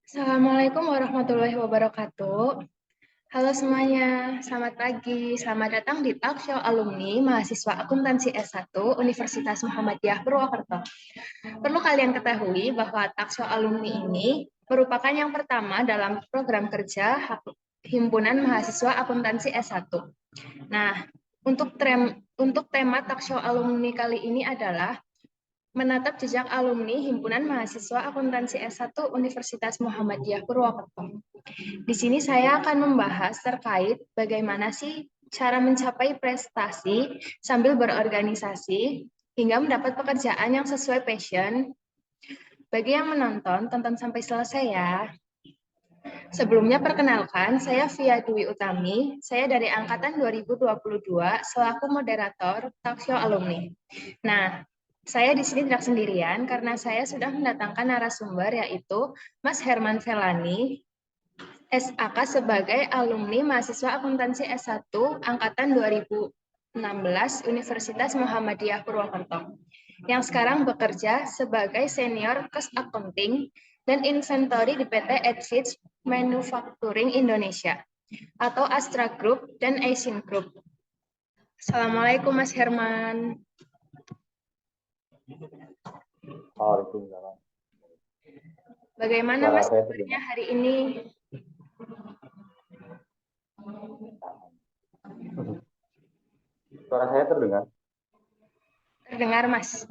Assalamualaikum warahmatullahi wabarakatuh. Halo semuanya, selamat pagi. Selamat datang di Talk Show Alumni Mahasiswa Akuntansi S1 Universitas Muhammadiyah Purwokerto. Perlu kalian ketahui bahwa Talk Show Alumni ini merupakan yang pertama dalam program kerja Himpunan Mahasiswa Akuntansi S1. Nah, untuk tema Talk Show Alumni kali ini adalah menatap jejak alumni Himpunan Mahasiswa Akuntansi S1 Universitas Muhammadiyah Purwokerto. Di sini saya akan membahas terkait bagaimana sih cara mencapai prestasi sambil berorganisasi hingga mendapat pekerjaan yang sesuai passion. Bagi yang menonton, tonton sampai selesai ya. Sebelumnya perkenalkan, saya Via Dwi Utami, saya dari Angkatan 2022 selaku moderator Talkshow Alumni. Nah, saya di sini tidak sendirian karena saya sudah mendatangkan narasumber yaitu Mas Herman Felani, SAK sebagai alumni mahasiswa akuntansi S1 angkatan 2016 Universitas Muhammadiyah Purwokerto yang sekarang bekerja sebagai senior cost accounting dan inventory di PT Advich Manufacturing Indonesia atau Astra Group dan Asian Group. Assalamualaikum Mas Herman. Waalaikumsalam. Bagaimana Mas kabarnya hari ini? Suara saya terdengar? Terdengar, Mas.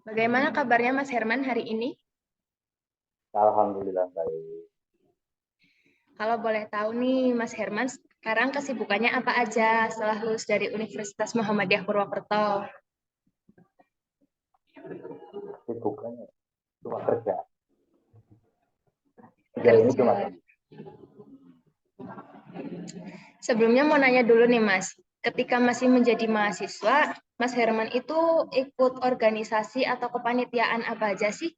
Bagaimana kabarnya Mas Herman hari ini? Alhamdulillah baik. Kalau boleh tahu nih, Mas Herman, sekarang kesibukannya apa aja setelah lulus dari Universitas Muhammadiyah Purwokerto? Kesibukannya cuma kerja. Ini cuma Kerja. Sebelumnya mau nanya dulu nih, Mas. Ketika masih menjadi mahasiswa, Mas Herman itu ikut organisasi atau kepanitiaan apa aja sih?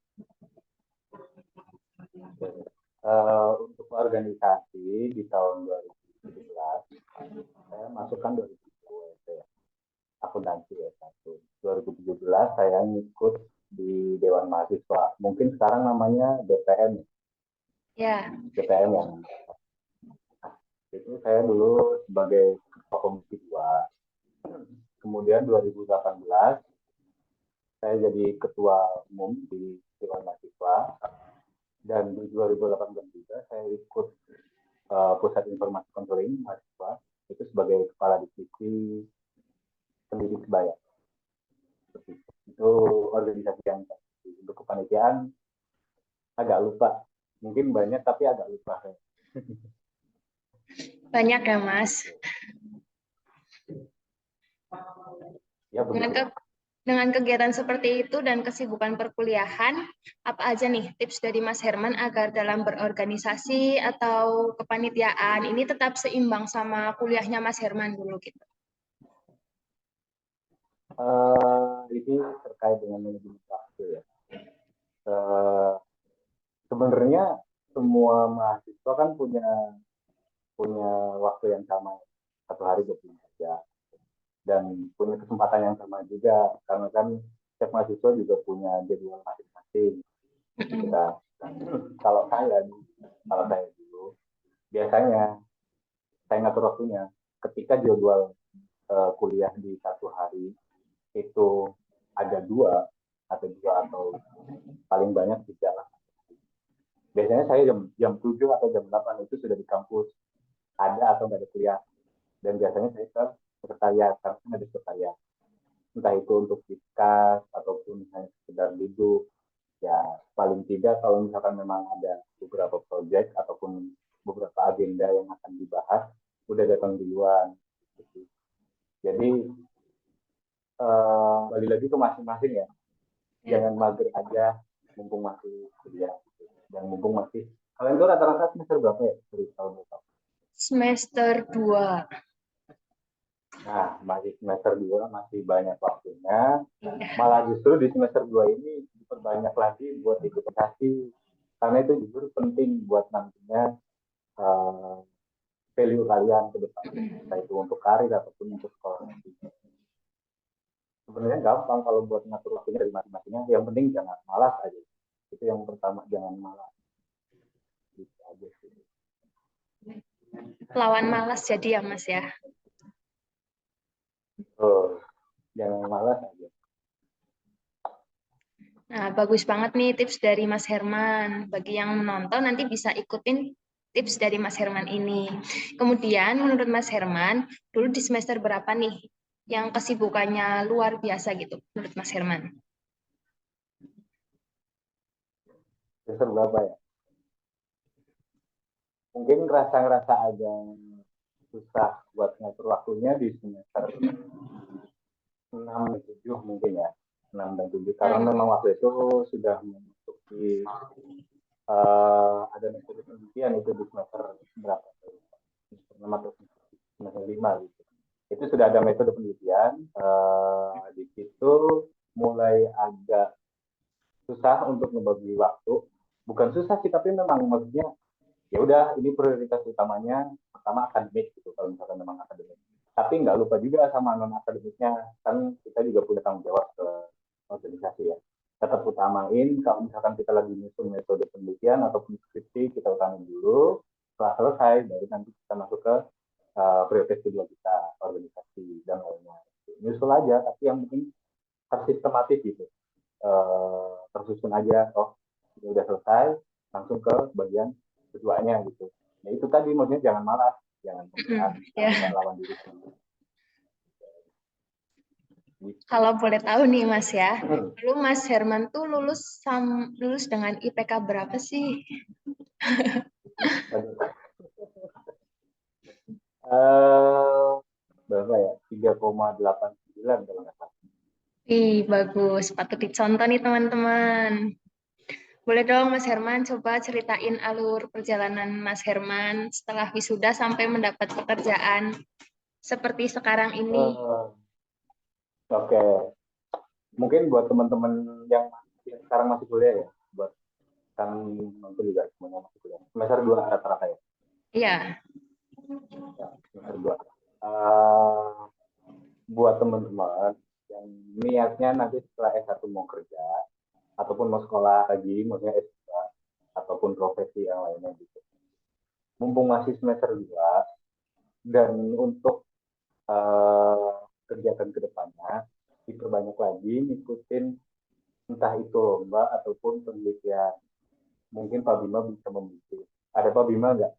Untuk organisasi di tahun 2017, saya masukkan 2010 ya, akuntansi S1. 2017 saya ngikut di Dewan Mahasiswa. Mungkin sekarang namanya DPM. Ya. DPM yang itu saya dulu sebagai ketua komisi 2. Kemudian 2018 saya jadi ketua umum di Dewan Mahasiswa. Dan di 2018 juga saya ikut Pusat Informasi Konseling Mahasiswa itu sebagai kepala divisi pendidik sebaya. Itu organisasi yang untuk kepanitiaan agak lupa, mungkin banyak tapi agak lupa. Banyak ya, Mas. Ya begitu. Dengan kegiatan seperti itu dan kesibukan perkuliahan, apa aja nih tips dari Mas Herman agar dalam berorganisasi atau kepanitiaan ini tetap seimbang sama kuliahnya Mas Herman dulu gitu? Ini terkait dengan manajemen waktu ya. Sebenarnya semua mahasiswa kan punya waktu yang sama, satu hari 24 jam. Dan punya kesempatan yang sama juga karena kan setiap mahasiswa juga punya jadwal masing-masing. Kalau saya dulu biasanya saya ngatur waktunya ketika jadwal kuliah di satu hari itu ada dua atau paling banyak tiga lah. Biasanya saya jam 7 atau jam 8 itu sudah di kampus, ada atau nggak ada kuliah. Dan biasanya saya ke sekretariat, karena ada sekretariat. Entah itu untuk diskus ataupun hanya sekedar duduk. Ya paling tidak kalau misalkan memang ada beberapa proyek ataupun beberapa agenda yang akan dibahas, udah datang duluan. Gitu. Jadi balik lagi ke masing-masing ya. Jangan mager aja, mumpung masih kuliah. Gitu. Dan mumpung masih, kalian itu rata-rata semester berapa ya? Dari tahun berapa? Semester 2. Nah, masih semester 2 masih banyak waktunya. Malah justru di semester 2 ini diperbanyak lagi buat ikut prestasi. Karena itu justru penting buat nantinya value kalian ke depan. Entah itu untuk karir ataupun untuk sekolah. sebenarnya gampang kalau buat ngatur waktunya dari masing-masingnya. Yang penting jangan malas aja. Itu yang pertama, jangan malas. Gitu aja sih. Lawan malas jadi ya Mas ya. Oh, jangan malas aja. Nah, bagus banget nih tips dari Mas Herman. Bagi yang menonton nanti bisa ikutin tips dari Mas Herman ini. Kemudian menurut Mas Herman, dulu di semester berapa nih yang kesibukannya luar biasa gitu menurut Mas Herman? Semester berapa ya? Mungkin ngerasa agak susah buat ngatur waktunya di semester 6 dan 7 mungkin ya. 6 dan 7. Karena memang waktu itu sudah memasuki ada metode penelitian itu di semester berapa? Semester 6 atau semester 5 gitu. Itu sudah ada metode penelitian. Di situ mulai agak susah untuk membagi waktu. Bukan susah sih, tapi memang maksudnya ya udah ini prioritas utamanya pertama akademik gitu kalau misalkan memang akademik, tapi nggak lupa juga sama non akademiknya, kan kita juga punya tanggung jawab ke organisasi ya, tetap utamain kalau misalkan kita lagi nyusun metode penelitian ataupun skripsi kita utamain dulu, setelah selesai baru nanti kita masuk ke prioritas kedua kita, organisasi dan lainnya, nyusul aja tapi yang penting harus sistematis gitu. Tersusun aja, oh ini udah selesai langsung ke bagian keduanya gitu. Nah itu tadi maksudnya jangan malas, jangan pemberat, Ya. lawan diri sendiri. Gitu. Kalau boleh tahu nih Mas ya, dulu Mas Herman tuh lulus dengan IPK berapa sih? Berapa ya? 3,89 kalau nggak salah. Ih, bagus. Patut dicontoh nih teman-teman. Boleh dong Mas Herman coba ceritain alur perjalanan Mas Herman setelah wisuda sampai mendapat pekerjaan seperti sekarang ini. Oke, mungkin buat teman-teman yang sekarang masih kuliah ya, buat kan nanti juga semuanya masih kuliah. Semester 2 rata-rata ya. Iya. Ya, semester 2. Uh, buat teman-teman yang niatnya nanti setelah S1 mau kerja ataupun mau sekolah lagi, maksudnya S2 ataupun profesi yang lainnya gitu. Mumpung masih semester 2 dan untuk kegiatan kedepannya diperbanyak lagi ngikutin entah itu lomba ataupun penelitian. Mungkin Pak Bima bisa membantu. Ada Pak Bima nggak?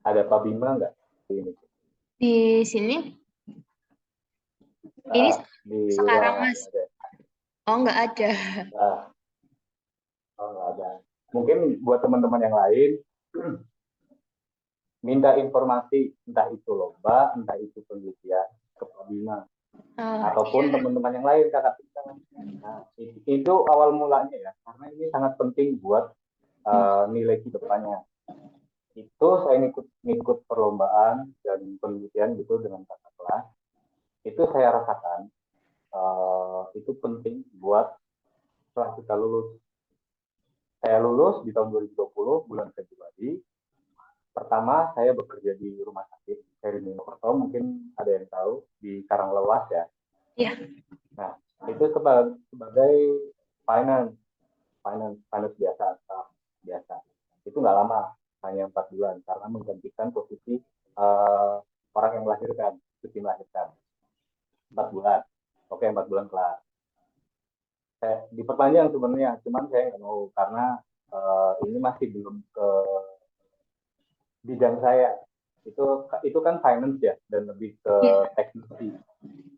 Ada Pak Bima nggak ini? Di sini, ini Di sekarang ruangan Mas. ada. Oh, nggak ada. Nah, oh, nggak ada. Mungkin buat teman-teman yang lain minta informasi entah itu lomba, entah itu penelitian ke Pak Bima Oh, ataupun iya. teman-teman yang lain kakak kita. Nah, itu awal mulanya ya, karena ini sangat penting buat nilai kedepannya. Itu saya ngikut perlombaan dan penelitian gitu dengan kakak kelas. Itu saya rasakan itu penting buat setelah kita lulus. Saya lulus di tahun 2020 bulan Februari. Pertama saya bekerja di rumah sakit Heri Mokerto, mungkin ada yang tahu di Karanglewas ya. Iya. Nah itu sebagai finance biasa atau biasa. Itu nggak lama, hanya 4 bulan karena menggantikan posisi orang yang melahirkan, cuti melahirkan. 4 bulan. Oke, 4 bulan kelar. Saya diperpanjang sebenarnya, cuman saya nggak mau karena ini masih belum ke bidang saya. Itu kan finance ya dan lebih ke Iya. teknis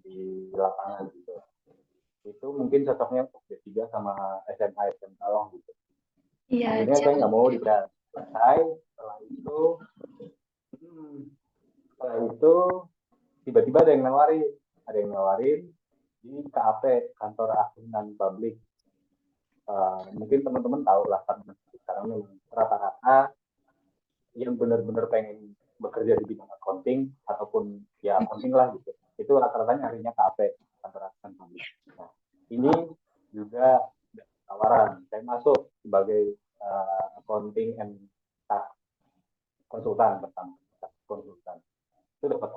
di lapangan gitu. Itu mungkin cocoknya untuk D3 sama SMA SMK loh gitu. Iya, Akhirnya saya jauh. nggak mau dikasih selesai. Setelah itu tiba-tiba ada yang nawarin di KAP, kantor akuntan publik. Mungkin teman-teman tahu lah karena sekarang rata-rata yang benar-benar pengen bekerja di bidang accounting ataupun ya accounting lah gitu, itu rata-rata nyarinya KAP, kantor akuntan publik. Nah, ini juga tawaran saya masuk sebagai accounting and tax konsultan pertama, konsultan. itu dapat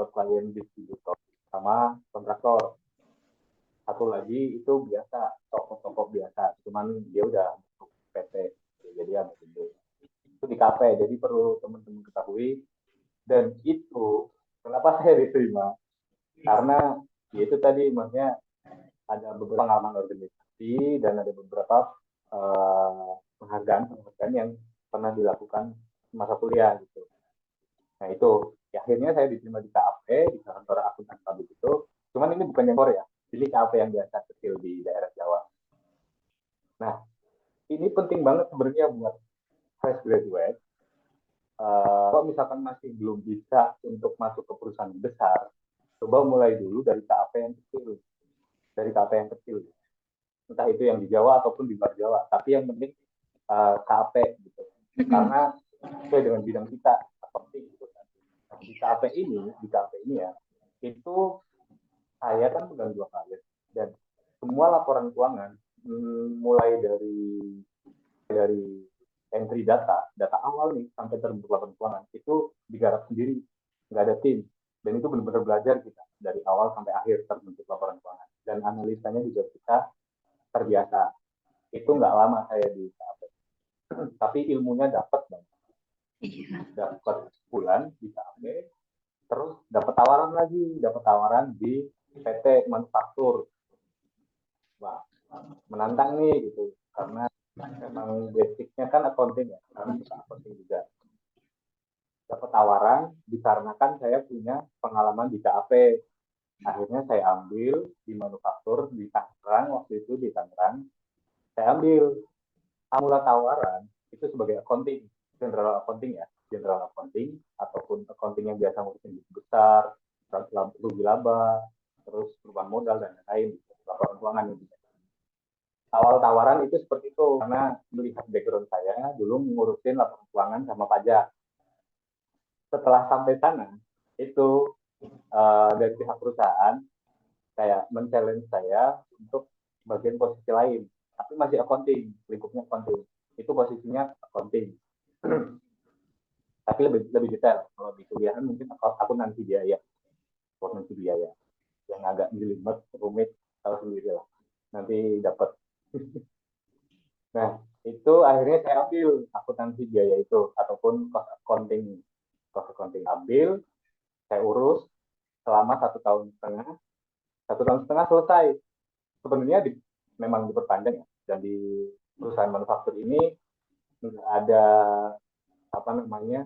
klien distributor sama kontraktor. Satu lagi itu biasa toko-toko biasa, cuman dia udah untuk PT, jadi yang gede. Itu di KP, jadi perlu teman-teman ketahui. Dan itu kenapa saya diterima? Karena ya itu tadi maksudnya ada beberapa pengalaman organisasi dan ada beberapa penghargaan yang pernah dilakukan masa kuliah gitu. Nah itu ya, akhirnya saya diterima di KAP, di kantor akuntan publik itu. Cuman ini bukan yang ya, jadi KAP yang biasa kecil di daerah Jawa. Nah ini penting banget sebenarnya buat fresh graduate. Kalau misalkan masih belum bisa untuk masuk ke perusahaan besar, coba mulai dulu dari KAP yang kecil, dari KAP yang kecil. Entah itu yang di Jawa ataupun di luar Jawa, tapi yang penting KAP gitu. Karena sesuai dengan bidang kita, seperti itu kan. Nah, di KAP ini ya, itu saya kan pegang 2 klien dan semua laporan keuangan mulai dari entry data awal nih sampai terbentuk laporan keuangan itu digarap sendiri, nggak ada tim, dan itu benar-benar belajar kita dari awal sampai akhir terbentuk laporan keuangan dan analisanya juga kita terbiasa. Itu nggak lama saya di KAP, tapi ilmunya dapat banget. Dapat bulan di KAP, terus dapat tawaran di PT manufaktur. Wah, menantang nih gitu, karena memang basicnya kan accounting ya, karena kita accounting juga. Dapat tawaran dikarenakan saya punya pengalaman di KAP. Akhirnya saya ambil di manufaktur di Tangerang, waktu itu di Tangerang. Saya ambil mula tawaran itu sebagai accounting, general accounting ya, general accounting ataupun accounting yang biasa ngurusin bisnis besar, rugi laba, terus perubahan modal dan lain-lain, laporan keuangan gitu. Awal tawaran itu seperti itu karena melihat background saya dulu ngurusin laporan keuangan sama pajak. Setelah sampai sana itu dari pihak perusahaan kayak men-challenge saya untuk bagian posisi lain, tapi masih accounting, lingkupnya accounting. Itu posisinya accounting. Tapi lebih detail. Kalau di kuliahan mungkin aku nanti biaya, yang agak jelimet, rumit, tahu sendiri lah. Nanti dapat. Nah, itu akhirnya saya ambil akuntansi biaya itu ataupun cost accounting. Cost accounting ambil, saya urus selama 1,5 tahun. 1,5 tahun selesai. Sebenarnya memang diperpanjang ya. Dan di perusahaan manufaktur ini ada apa namanya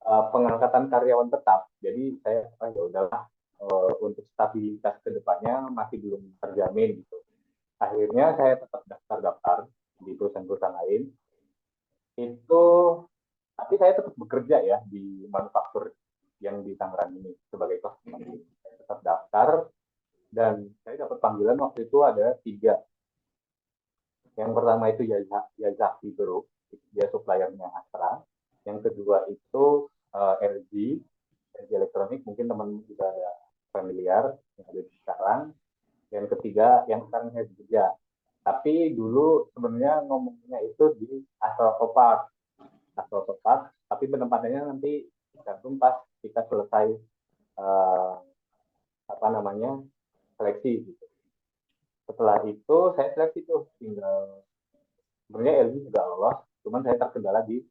pengangkatan karyawan tetap. Jadi saya ya udahlah untuk stabilitas kedepannya masih belum terjamin gitu. Akhirnya saya tetap daftar di perusahaan-perusahaan lain. Itu tapi saya tetap bekerja ya di manufaktur yang di Tangerang ini sebagai customer. Saya tetap daftar dan saya dapat panggilan waktu itu ada 3. Yang pertama itu Yazaki Group, dia suppliernya Astra. Yang kedua itu LG Elektronik, mungkin teman juga ada familiar yang ada di sekarang. Yang ketiga yang sekarang saya bekerja. Tapi dulu sebenarnya ngomongnya itu di Astro Park, tapi penempatannya nanti tergantung pas kita selesai seleksi gitu. Setelah itu saya seleksi tuh, tinggal sebenarnya LG juga lolos, cuman saya terkendala di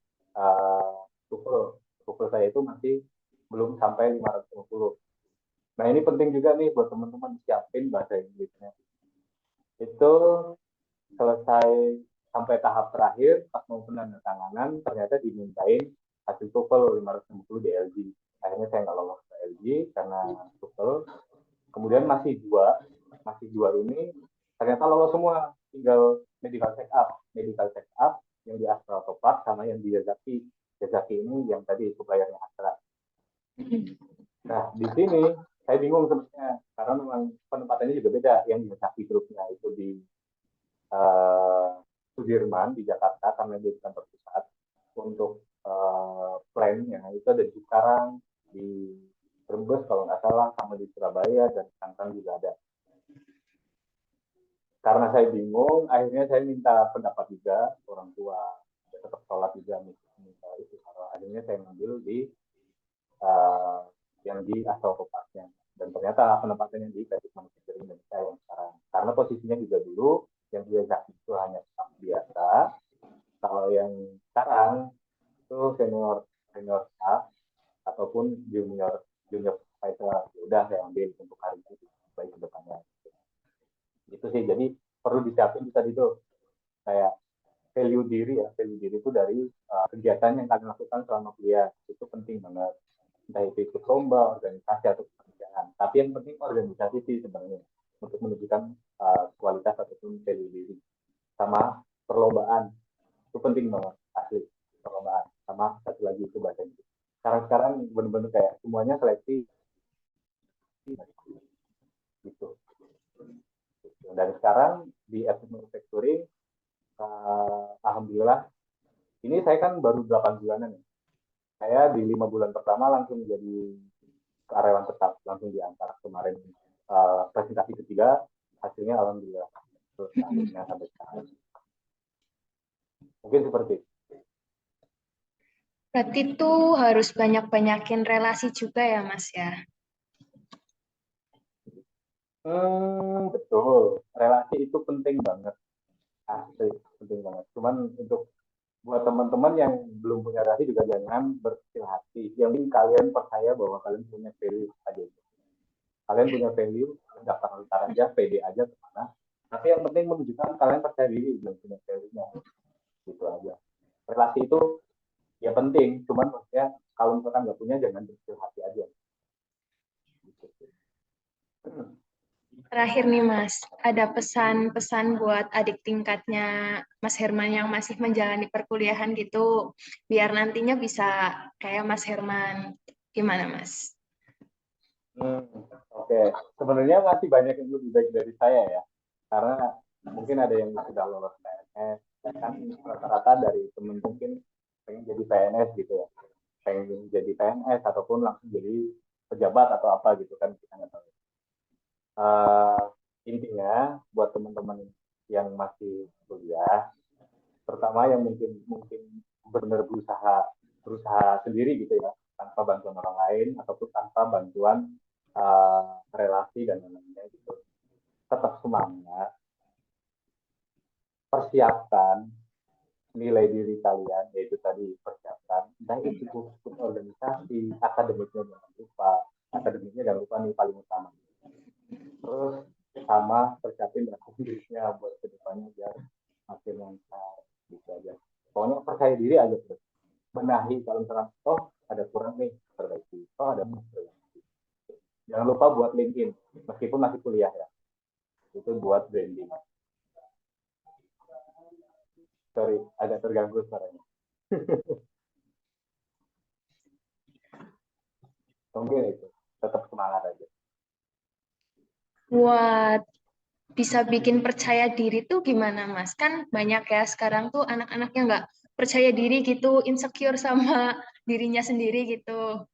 TOEFL saya itu masih belum sampai 550. Nah ini penting juga nih buat teman-teman siapin bahasa Inggrisnya. Itu selesai sampai tahap terakhir, pas mau penandatanganan ternyata dimintain hasil TOEFL 550 di LG. Akhirnya saya nggak lolos ke LG karena TOEFL. Kemudian masih dua ini ternyata lolos semua, tinggal medical check up yang di Astra Topak sama yang di Yazaki ini yang tadi suppliernya Astra. Nah di sini saya bingung sebenarnya karena memang penempatannya juga beda. Yang di Yazaki grupnya itu di Sudirman di Jakarta karena dia di kantor pusat. Untuk plan-nya itu ada di Cikarang, di Brebes kalau nggak salah, sama di Surabaya dan Tangerang juga ada. Karena saya bingung, akhirnya saya minta pendapat juga orang tua, saya tetap sholat juga minta itu. Akhirnya saya ngambil di yang di Astroparknya, dan ternyata penempatannya di Teknik Manufacturing Indonesia yang sekarang, karena posisinya juga dulu yang dia Zaki itu hanya staff biasa, kalau yang sekarang itu senior senior staff ataupun junior junior supervisor, ya udah saya ambil untuk hari ini baik ke depannya. Itu sih, jadi perlu disiapin bisa itu kayak value diri ya, value diri itu dari kegiatan yang kalian lakukan selama kuliah, itu penting banget, entah itu ikut lomba, organisasi atau pekerjaan, tapi yang penting organisasi sih sebenarnya untuk menunjukkan kualitas ataupun value diri. Sama perlombaan itu penting banget, asli, perlombaan. Sama satu lagi itu bahasa Inggris, sekarang benar-benar kayak semuanya seleksi gitu. Dan sekarang di Advanced Manufacturing, alhamdulillah, ini saya kan baru 8 bulanan ya. Saya di 5 bulan pertama langsung jadi karyawan tetap, langsung diantar. Kemarin presentasi ketiga, hasilnya alhamdulillah. Terus akhirnya sampai sekarang. Mungkin seperti itu. Berarti tuh harus banyak-banyakin relasi juga ya, Mas ya? Betul. Relasi itu penting banget. Asli, penting banget. Cuman untuk buat teman-teman yang belum punya relasi juga jangan berkecil hati. Yang penting kalian percaya bahwa kalian punya value aja. Kalian punya value, daftar aja, pede aja kemana. Tapi yang penting menunjukkan kalian percaya diri dan punya value-nya. Gitu aja. Relasi itu ya penting, cuman maksudnya kalau misalkan nggak punya jangan berkecil hati aja. Gitu. Terakhir nih Mas, ada pesan-pesan buat adik tingkatnya Mas Herman yang masih menjalani perkuliahan gitu, biar nantinya bisa kayak Mas Herman. Gimana Mas? Oke. Sebenarnya masih banyak yang lebih baik dari saya ya, karena mungkin ada yang sudah lolos PNS, kan rata-rata dari temen mungkin pengen jadi PNS gitu ya, pengen jadi PNS ataupun langsung jadi pejabat atau apa gitu kan, kita nggak tahu. Uh, Intinya buat teman-teman yang masih kuliah, pertama yang mungkin mungkin benar berusaha berusaha sendiri gitu ya, tanpa bantuan orang lain ataupun tanpa bantuan relasi dan lain-lainnya gitu, tetap semangat, persiapkan nilai diri kalian, yaitu tadi persiapkan entah itu ikut organisasi, akademiknya jangan lupa, akademiknya jangan lupa nih paling utama. Terus sama persiapin rasa dirinya buat kedepannya biar makin lancar gitu aja. Pokoknya percaya diri aja terus, benahi kalau misalkan ada kurang nih perbaiki, ada perbaiki. Jangan lupa buat LinkedIn meskipun masih kuliah ya, itu buat branding. Sorry, agak terganggu suaranya. Mungkin itu, tetap semangat aja. Buat bisa bikin percaya diri tuh gimana Mas? Kan banyak ya sekarang tuh anak-anak yang nggak percaya diri gitu, insecure sama dirinya sendiri gitu.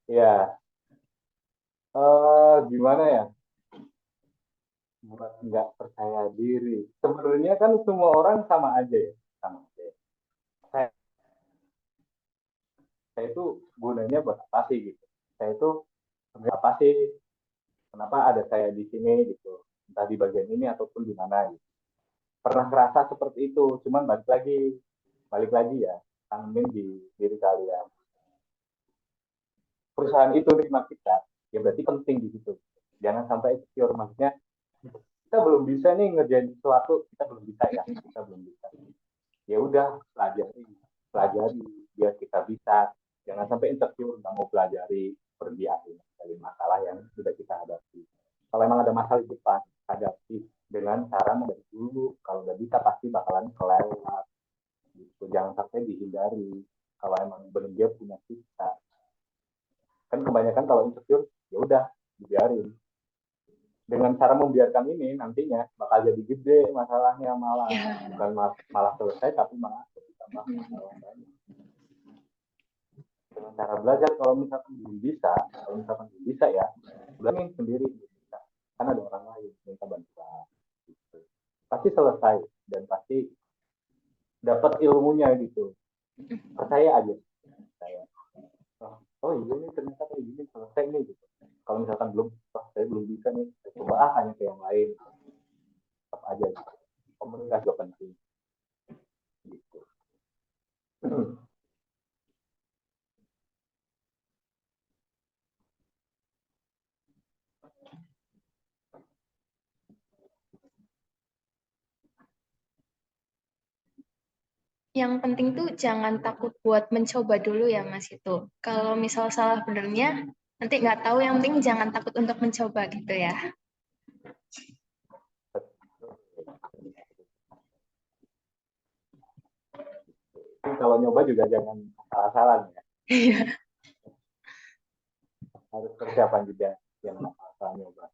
Ya, gimana ya? Buat nggak percaya diri. Sebenarnya kan semua orang sama aja ya, sama aja. Saya, saya itu gunanya buat apa sih gitu? Saya itu apa sih? Kenapa ada saya di sini gitu? Entah di bagian ini ataupun di mana gitu. Pernah ngerasa seperti itu, cuman balik lagi ya, tanemin di diri kalian. Perusahaan itu terima kita, ya berarti penting di situ. Jangan sampai insecure, maksudnya kita belum bisa nih ngerjain sesuatu, kita belum bisa ya, kita belum bisa. Ya udah, pelajari biar kita bisa. Jangan sampai insecure nggak mau pelajari, pergi akhirnya dari masalah yang sudah kita hadapi. Kalau emang ada masalah di depan, hadapi dengan cara dari dulu. Kalau udah bisa pasti bakalan kelewat. Gitu. Jangan sampai dihindari. Kalau emang benar dia punya kita, kan kebanyakan kalau insecure ya udah dibiarin. Dengan cara membiarkan ini nantinya bakal jadi gede masalahnya, malah bukan malah selesai tapi malah tambah masalah banyak. Dengan cara belajar, kalau misalkan belum bisa ya udah nih sendiri bisa, kan ada orang lain minta bantuan gitu. Pasti selesai dan pasti dapat ilmunya gitu, percaya aja saya. oh iya nih ternyata kayak gini selesai nih gitu. Kalau misalkan belum, wah saya belum bisa nih, saya coba tanya ke yang lain, tetap aja gitu. Komunitas juga penting gitu. Yang penting tuh jangan takut buat mencoba dulu ya Mas itu. Kalau misal salah benernya, nanti nggak tahu, yang penting jangan takut untuk mencoba gitu ya. Tapi kalau nyoba juga jangan asal-asalan ya, Iya. harus persiapan juga, yang asal nyoba.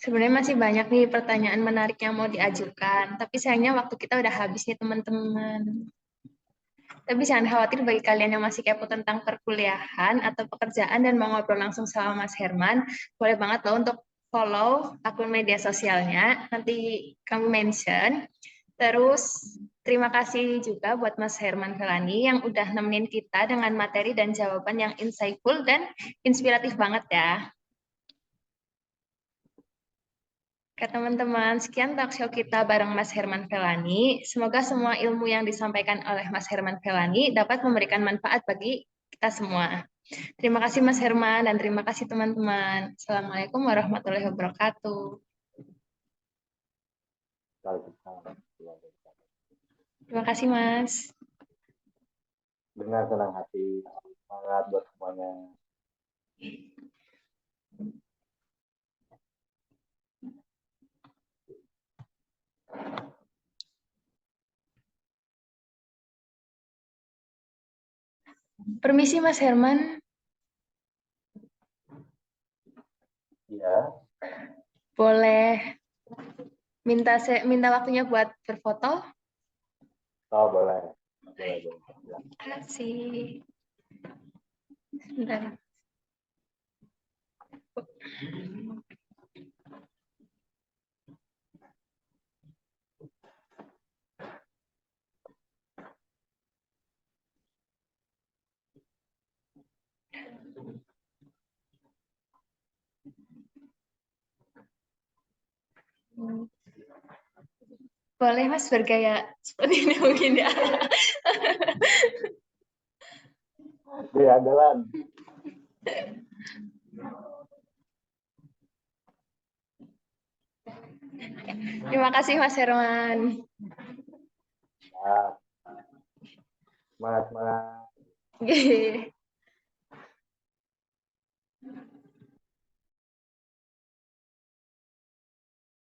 Sebenarnya masih banyak nih pertanyaan menarik yang mau diajukan, tapi sayangnya waktu kita udah habis nih teman-teman. Tapi jangan khawatir bagi kalian yang masih kepo tentang perkuliahan atau pekerjaan dan mau ngobrol langsung sama Mas Herman, boleh banget loh untuk follow akun media sosialnya, nanti kami mention. Terus terima kasih juga buat Mas Herman Felani yang udah nemenin kita dengan materi dan jawaban yang insightful dan inspiratif banget ya. Oke teman-teman, sekian talk show kita bareng Mas Herman Felani. Semoga semua ilmu yang disampaikan oleh Mas Herman Felani dapat memberikan manfaat bagi kita semua. Terima kasih Mas Herman dan terima kasih teman-teman. Assalamualaikum warahmatullahi wabarakatuh. Kalau kita Terima kasih Mas. dengan senang hati, semangat buat semuanya. Permisi Mas Herman, Iya, boleh minta waktunya buat berfoto? oh boleh, boleh, boleh. Terima kasih. Sebentar. Boleh Mas bergaya seperti ini mungkin ya. Dia adalah Terima kasih Mas Herman. ya, semangat semangat. Oke.